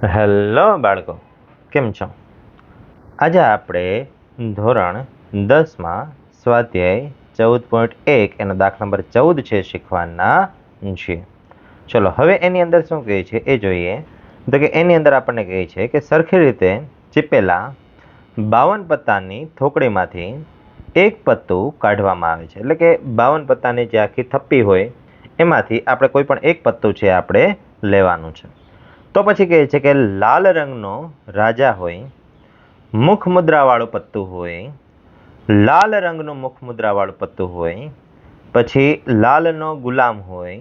Hello બાળકો, કેમ છો? આજે આપણે ધોરણ 10માં સ્વાધ્યાય 14.1 એનો દાખલા નંબર 14 છે શીખવાના છીએ. ચલો હવે એની અંદર શું કહે છે એ જોઈએ. તો કે એની અંદર આપણને કહે છે કે સરખી રીતે ચીપેલા 52 પત્તાની થોકડીમાંથી એક પત્તું કાઢવામાં આવે છે. એટલે કે 52 પત્તાની જે આખી થપ્પી હોય એમાંથી આપણે કોઈ પણ એક પત્તું છે આપણે લેવાનું છે. તો પછી કહે છે કે લાલ રંગનો રાજા હોય, મુખ મુદ્રાવાળું પત્તું હોય, લાલ રંગનું મુખ મુદ્રાવાળું પત્તું હોય, પછી લાલનો ગુલામ હોય,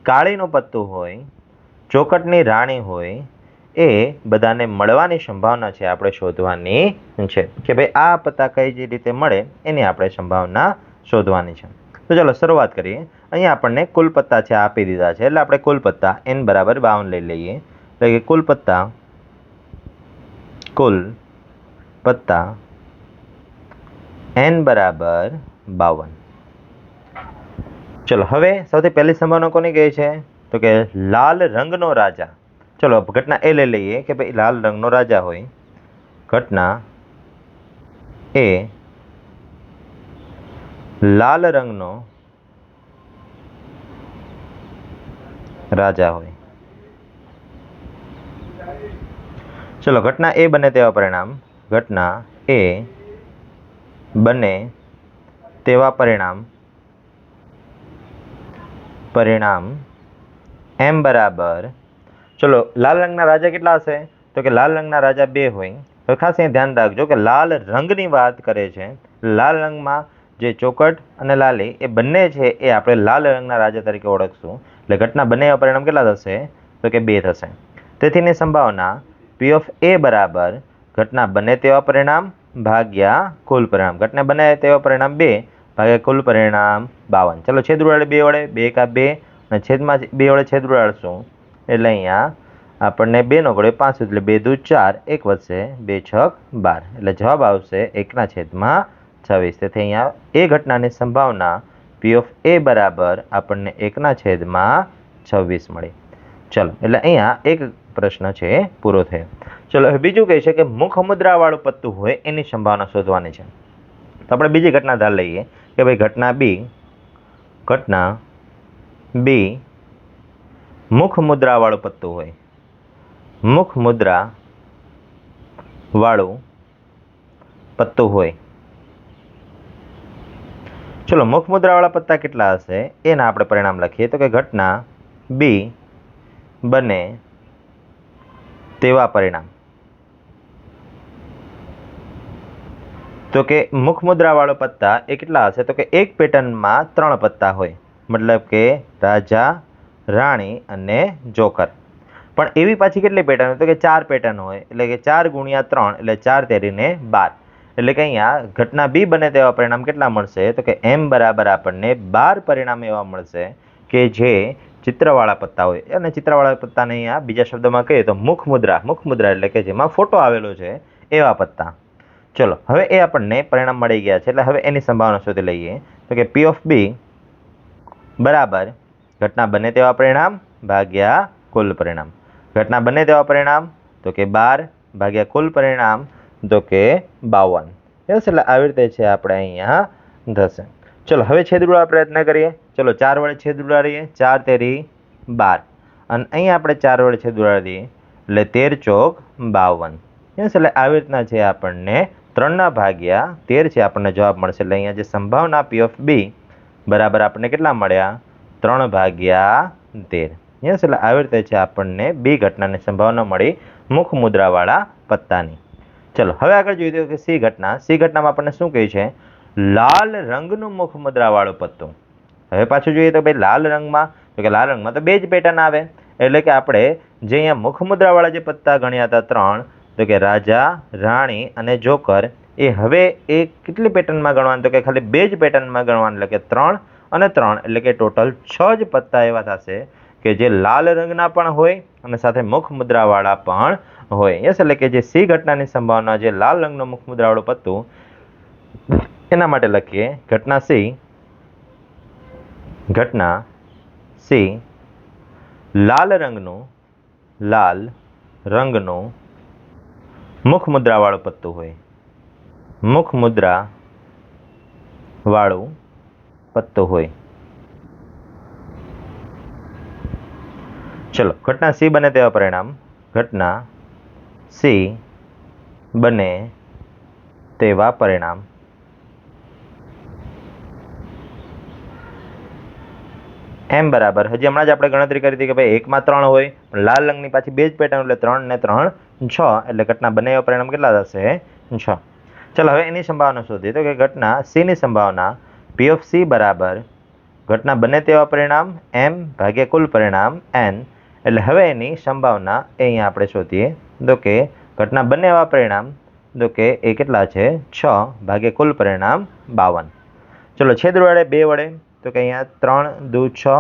કાળીનું પત્તું હોય, ચોકટની રાણી હોય, એ બધાને મળવાની સંભાવના છે આપણે શોધવાની છે કે ભાઈ આ પત્તા કઈ જે રીતે મળે એની આપણે સંભાવના શોધવાની છે. તો ચાલો શરૂઆત કરીએ. અહીંયા આપણને કુલ પત્તા છે આપી દીધા છે, એટલે આપણે કુલ પત્તા n બરાબર 52 લઈ લઈએ. એટલે કે કુલ પત્તા n બરાબર 52. ચલો હવે સૌથી પહેલી સંભાવના કોની કહે છે? તો કે લાલ રંગનો રાજા. ચલો ઘટના એ લઈ લઈએ કે ભાઈ લાલ રંગનો રાજા હોય, ઘટના એ લાલ રંગનો રાજા હોય. ચલો ઘટના એ બને તેવા પરિણામ, ઘટના એ બને તેવા પરિણામ m બરાબર. ચલો લાલ રંગના રાજા કેટલા હશે? તો કે લાલ રંગના રાજા 2 હોય. હવે ખાસ અહીં ધ્યાન રાખજો કે લાલ રંગની વાત કરે છે. લાલ રંગમાં જે ચોકટ અને લાલી એ બંને છે એ આપણે લાલ રંગના રાજા તરીકે ઓળખશું. એટલે ઘટના બંને એવા પરિણામ કેટલા થશે? તો કે 2 થશે. તેથીની સંભાવના P of A બરાબર ઘટના બને તેવા પરિણામ ભાગ્યા કુલ પરિણામ. ઘટના બને તેવા પરિણામ 2 ભાગ્યા કુલ પરિણામ 52. ચલો છેદ ઉડાડે 2 વડે, 2 કા 2 અને છેદમાં 2 વડે છેદ ઉડાડશું એટલે અહીંયા આપણને 2 નો ઘડે 5 એટલે 2 દુ 4, 1 વધશે 2 છક 12. એટલે જવાબ આવશે 1/26. તેથી અહીંયા એ ઘટનાની સંભાવના P of A બરાબર આપણને 1/26 મળી. ચલો એટલે અહીંયા એક પ્રશ્ન છે પૂરો થયો. ચલો હવે બીજું કહે છે કે મુખ મુદ્રાવાળું પત્તું હોય એની સંભાવના શોધવાની છે. તો આપણે બીજી ઘટના ધાર લઈએ કે ભાઈ ઘટના બી મુખ મુદ્રાવાળું પત્તું હોય, મુખ મુદ્રાવાળું પત્તું હોય. ચલો મુખ મુદ્રાવાળા પત્તા કેટલા હશે એના આપણે પરિણામ લખીએ. તો કે ઘટના બી બને તેવા પરિણામ. તો કે મુખ મુદ્રાવાળો પત્તા એ કેટલા હશે? તો કે એક પેટર્નમાં 3 પત્તા હોય, મતલબ કે રાજા, રાણી અને જોકર. પણ એવી પાછી કેટલી પેટર્ન હોય? તો કે 4 પેટર્ન હોય. એટલે કે 4 ગુણ્યા 3 એટલે 4 તેરીને 12. એટલે કે અહીંયા ઘટના બી બને તેવા પરિણામ કેટલા મળશે? તો કે m બરાબર આપણને 12 પરિણામ એવા મળશે કે જે ચિત્રવાળા પત્તા હોય. અને ચિત્રવાળા પત્તાને અહીંયા બીજા શબ્દમાં કહીએ તો મુખ મુદ્રા એટલે કે જેમાં ફોટો આવેલો છે એવા પત્તા. ચલો હવે એ આપણને પરિણામ મળી ગયા છે, એટલે હવે એની સંભાવના શોધી લઈએ. તો કે P of B બરાબર ઘટના બને તેવા પરિણામ ભાગ્યા કુલ પરિણામ. ઘટના બને તેવા પરિણામ તો કે 12 ભાગ્યા કુલ પરિણામ તો કે 52. યસ, એટલે આવી રીતે છે આપણે અહીંયા થશે. ચલો હવે છેદ ઉડાડવા પ્રયત્ન કરીએ. ચલો 4 વડે છેદ ઉડાડીએ, 4 તેરી 12 અને અહીંયા આપણે 4 વડે છેદ ઉડાડીએ એટલે 13 ચોક 52. યસ, એટલે આવી રીતના છે આપણને 3/13 છે આપણને જવાબ મળશે. એટલે અહીંયા જે સંભાવના P of B બરાબર આપણને કેટલા મળ્યા? 3/13. યસ, એટલે આવી રીતે છે આપણને બી ઘટનાની સંભાવના મળી મુખ મુદ્રાવાળા પત્તાની. ચલો હવે આગળ જોઈએ કે સી ઘટનામાં આપણને શું કહે છે? લાલ રંગનું મુખ મુદ્રાવાળું પત્તું. હવે પાછું જોઈએ તો ભાઈ લાલ રંગમાં તો 2 જ પેટર્ન આવે. એટલે કે આપણે જે અહીંયા મુખ મુદ્રાવાળા જે પત્તા ગણ્યા હતા 3, તો કે રાજા, રાણી અને જોકર, એ હવે એ કેટલી પેટર્નમાં ગણવાનું? તો કે ખાલી 2 જ પેટર્નમાં ગણવાનું. એટલે કે 3 અને 3 એટલે કે ટોટલ 6 જ પત્તા એવા થશે કે જે લાલ રંગના પણ હોય અને સાથે મુખ મુદ્રાવાળા પણ હોય. યસ, એટલે કે જે સી ઘટનાની સંભાવના જે લાલ રંગનું મુખ મુદ્રાવાળું પત્તું એના માટે લખીએ ઘટના સી લાલ રંગનું મુખ મુદ્રાવાળું પત્તું હોય, મુખ મુદ્રાવાળું પત્તું હોય. ચલો, ઘટના સી બને તેવા પરિણામ. ઘટના સી બને તેવા પરિણામ. એમ બરાબર, હજી હમણાં જ આપણે ગણતરી કરી હતી કે ભાઈ 1 માં 3 હોય, પણ લાલ રંગની પાછી 2 જ પેટર્ન એટલે 3 ને 3 6, એટલે ઘટના બને એવા પરિણામ કેટલા થશે? 6. ચાલો હવે એની સંભાવના શોધીએ. તો કે ઘટના સી ની સંભાવના P of C બરાબર ઘટના બને તેવા પરિણામ m ભાગ્યા કુલ પરિણામ n. એટલે હવે એની સંભાવના એ અહીંયા આપણે શોધીએ. તો કે ઘટના બને એવા પરિણામ તો કે એ કેટલા છે? 6 ભાગ્યા કુલ પરિણામ 52. ચલો, છેદ ઉડાડે 2 વડે. તો કે અહીંયા 3 દુ 6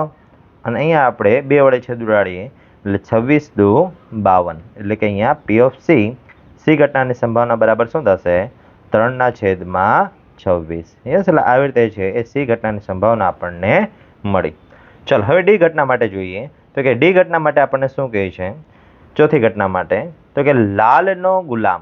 અને અહીંયા આપણે 2 વડે છેદ ઉડાડીએ એટલે 26 દુ 52. એટલે કે અહીંયા P of C સી ઘટનાની સંભાવના બરાબર શું થશે? 3/26. યસ, એટલે આવી રીતે છે એ સી ઘટનાની સંભાવના આપણને મળી. ચાલો હવે ડી ઘટના માટે જોઈએ. તો કે ડી ઘટના માટે આપણને શું કહે છે? ચોથી ઘટના માટે તો કે લાલનો ગુલામ.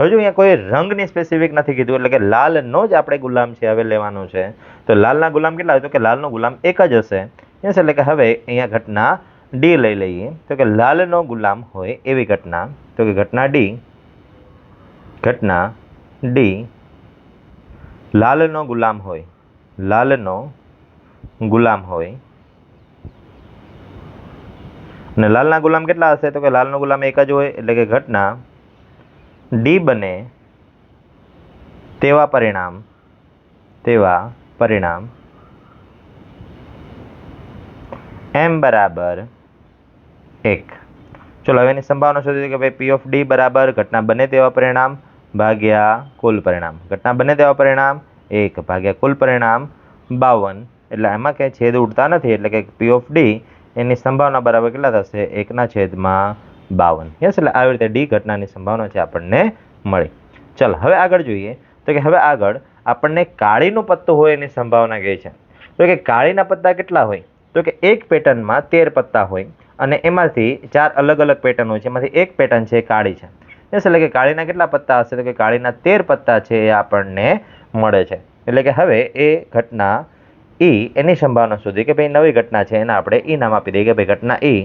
હજુ અહીંયા કોઈ રંગની સ્પેસિફિક નથી કીધું, એટલે કે લાલનો જ આપણે ગુલામ છે હવે લેવાનો છે. તો લાલના ગુલામ કેટલા હોય? તો કે લાલનો ગુલામ એક જ હશે. યસ, એટલે કે હવે અહીંયા ઘટના ડી લઈ લઈએ. તો કે લાલનો ગુલામ હોય એવી ઘટના. તો કે ઘટના ડી લાલનો ગુલામ હોય, લાલનો ગુલામ હોય. અને લાલના ગુલામ કેટલા હશે? તો કે લાલનો ગુલામ એક જ હોય. એટલે કે ઘટના ડી બને તેવા પરિણામ m બરાબર 1. ચલો હવે એની સંભાવના શોધી કે ભાઈ P of D બરાબર ઘટના બને તેવા પરિણામ ભાગ્યા કુલ પરિણામ. ઘટના બને તેવા પરિણામ 1 ભાગ્યા કુલ પરિણામ 52. એટલે એમાં ક્યાંય છેદ ઉડતા નથી, એટલે કે P of D એની સંભાવના બરાબર કેટલા થશે? 1/52. યસ, એટલે આવી રીતે ડી ઘટનાની સંભાવના છે આપણને મળી. ચાલો હવે આગળ જોઈએ. તો કે હવે આગળ આપણને કાળીનું પત્તું હોય એની સંભાવના કહે છે. તો કે કાળીના પત્તા કેટલા હોય? તો કે એક પેટર્નમાં 13 પત્તા હોય અને એમાંથી 4 અલગ અલગ પેટર્ન હોય છે. એમાંથી એક પેટર્ન છે કાળી છે. યસ, એટલે કે કાળીના કેટલા પત્તા હશે? તો કે કાળીના 13 પત્તા છે એ આપણને મળે છે. એટલે કે હવે એ ઘટના ઈ એની સંભાવના શોધી કે ભાઈ નવી ઘટના છે એને આપણે ઈ નામ આપી દઈએ કે ભાઈ ઘટના ઈ.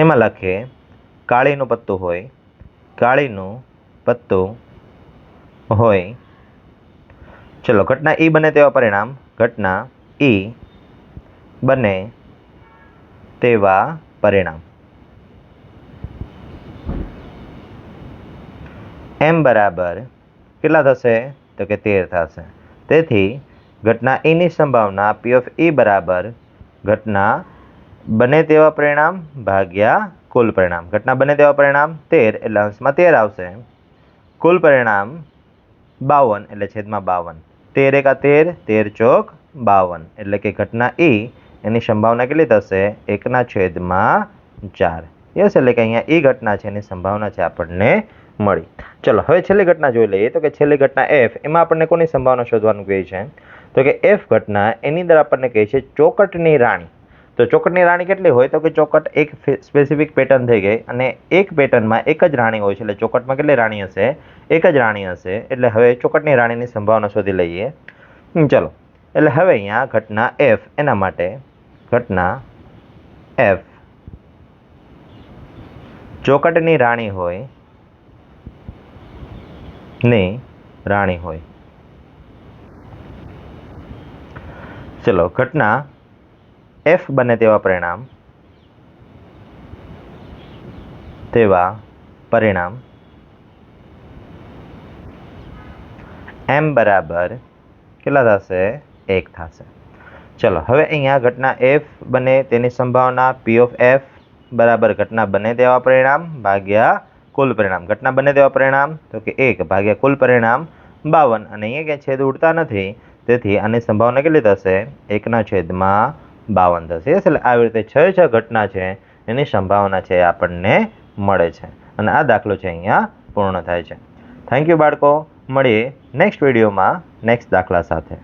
એમાં લખીએ કાળીનું પત્તું હોય, કાળીનું પત્તું હોય. ચલો, ઘટના ઈ બને તેવા પરિણામ. ઘટના ઈ બને તેવા પરિણામ m બરાબર કેટલા થશે? તો કે 13 થશે. તેથી ઘટના ઈની સંભાવના P of E બરાબર ઘટના બને તેવા પરિણામ ભાગ્યા કુલ પરિણામ. ઘટના બને તેવા પરિણામ 13 એટલે અંશમાં 13 આવશે. કુલ પરિણામ 52 એટલે છેદમાં 52. 13 એકા 13, 13 ચોક 52. એટલે કે ઘટના ઈ એની સંભાવના કેટલી થશે? 1/4. યસ, એટલે કે અહીંયા ઈ ઘટના છે એની સંભાવના છે આપણને મળી. ચલો હવે છેલ્લી ઘટના જોઈ લઈએ. તો કે છેલ્લી ઘટના F, એમાં આપણને કોની સંભાવના શોધવાનું કહે છે? તો કે F ઘટના એની અંદર આપણને કહે છે ચોકટની રાણી. તો ચોકટની રાણી કેટલી હોય? તો કે ચોકટ એક સ્પેસિફિક પેટર્ન થઈ ગઈ અને એક પેટર્નમાં એક જ રાણી હોય છે. એટલે ચોકટમાં કેટલી રાણી હશે? એક જ રાણી હશે. એટલે હવે ચોકટની રાણીની સંભાવના શોધી લઈએ. ચલો, એટલે હવે અહીંયા ઘટના F એના માટે ઘટના F ચોકટની રાણી હોય ચલો, ઘટના F બને તેવા પરિણામ m બરાબર કેટલા થશે? 1 થશે. ચલો હવે અહીંયા ઘટના F બને તેની સંભાવના P of F બરાબર ઘટના બને તેવા પરિણામ ભાગ્યા કુલ પરિણામ. ઘટના બને તેવા પરિણામ તો કે 1 ભાગ્યા કુલ પરિણામ 52. અને અહીંયા ક્યાંય છેદ ઉડતા નથી, તેથી આની સંભાવના કેટલી થશે? 1/52 થશે. એટલે આવી રીતે 6 ઘટના છે એની સંભાવના છે આપણને મળે છે. અને આ દાખલો છે અહીંયા પૂર્ણ થાય છે. થેન્ક યુ બાળકો. મળીએ નેક્સ્ટ વિડીયોમાં નેક્સ્ટ દાખલા સાથે.